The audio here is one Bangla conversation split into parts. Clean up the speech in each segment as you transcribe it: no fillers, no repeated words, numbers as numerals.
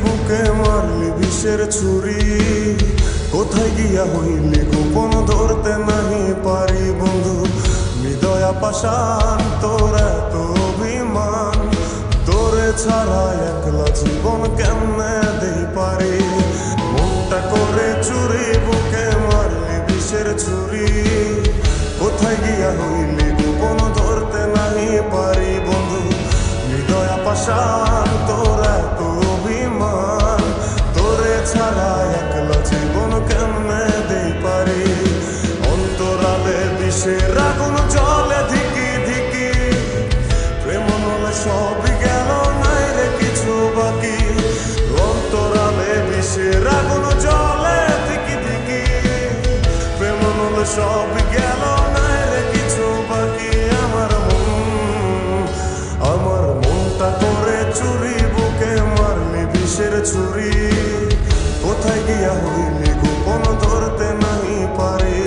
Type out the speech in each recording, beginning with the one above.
বুকে মারলি বিষের ছুরি, কোথায় গিয়া হইলি গোপন ধরতে নাহি পারি বন্ধু। হৃদয়া পাষাণ তোর এত অভিমান, তোরে ছাড়া একলা জীবন কেমনে দেই পারি। মনটা করে চুরি বুকে মারলি বিষের ছুরি, কোথায় গিয়া হইলি গোপন ধরতে নাহি পারি বন্ধু। হৃদয়া পাষাণ তোর এত অভিমান, তোরে ছাড়া একলা জীবন কেমনে দেই পারি। অন্তরালে বিষের আগুন জ্বলে ধিকি ধিকি, প্রেম নলে সবই গেল নাই রে কিছু বাকি। অন্তরালে বিষের আগুন জ্বলে ধিকি ধিকি, প্রেম নলে সবই গেল নাই রে কিছু বাকি। আমার মনটা করে চুরি বুকে মারলি বিষের ছুরি, কোথায় গিয়া হইলি গোপন ধরতে নাহি পারি।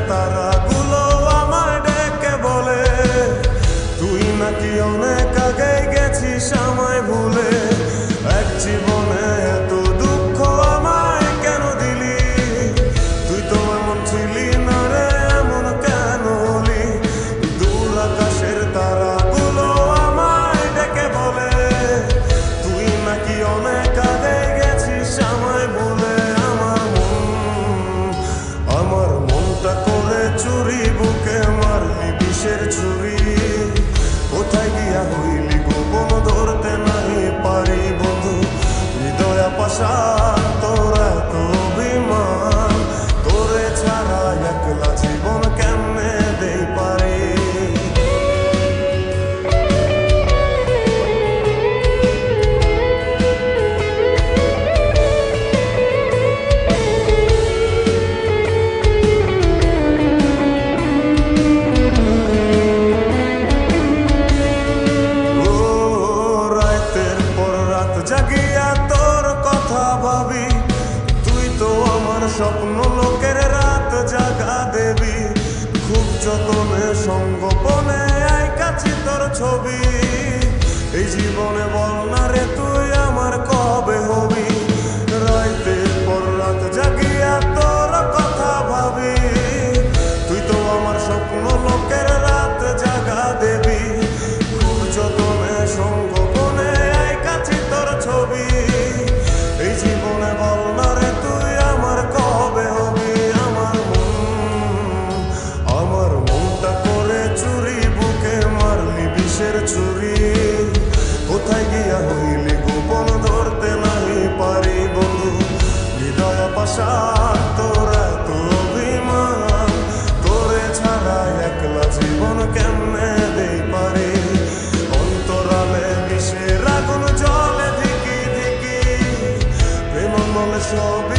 তারাগুলো আমায় ডেকে বলে, তুই নাকি অনেক আগে গেছিস আমায় ভুলে। এক জীবনে এত দুঃখ আমায় কেন দিলি, তুই তো এমন ছিলি না রে এমন কেন হলি। দূর আকাশের তারাগুলো আমায় ডেকে বলে, তুই নাকি অনেক আগে গেছিস আমায় ভুলে। আমার মনটা করে চুরি বুকে মারলি বিষের ছুরি, কোথায় গিয়া হইলি গোপন ধরতে নাহি পারি বন্ধু। হৃদয়া পাষাণ তোর এত অভিমান, তোরে ছাড়া একলা জীবন কেমনে দেই পারি। জাগিয়া তোর কথা ভাবি, তুই তো আমার স্বপ্ন লোকের রাত জাগা দেবী। খুব যতনে সঙ্গোপনে আইকাছি তোর ছবি, এই জীবনে বল না রে তুই আমার কবে হবি। রাতের পর রাত জাগিয়া তোর কথা ভাবি, তুই তো আমার স্বপ্ন লোকের রাত জাগা দেবী। খুব যতনে সঙ্গোপনে আইকাছি তোর ছবি, এই জীবনে বল না রে তুই আমার কবে হবি। আমার মনটা করে চুরি বুকে মারলি বিষের ছুরি, কোথায় গিয়া হইলি গোপন ধরতে নাহি পারি বন্ধু। হৃদয়া পাষাণ তোর এত অভিমান, তোরে ছাড়া একলা জীবন কেমনে দেই পারি। অন্তরালে বিষের আগুন জ্বলে ধিকি ধিকি, প্রেম নলে সব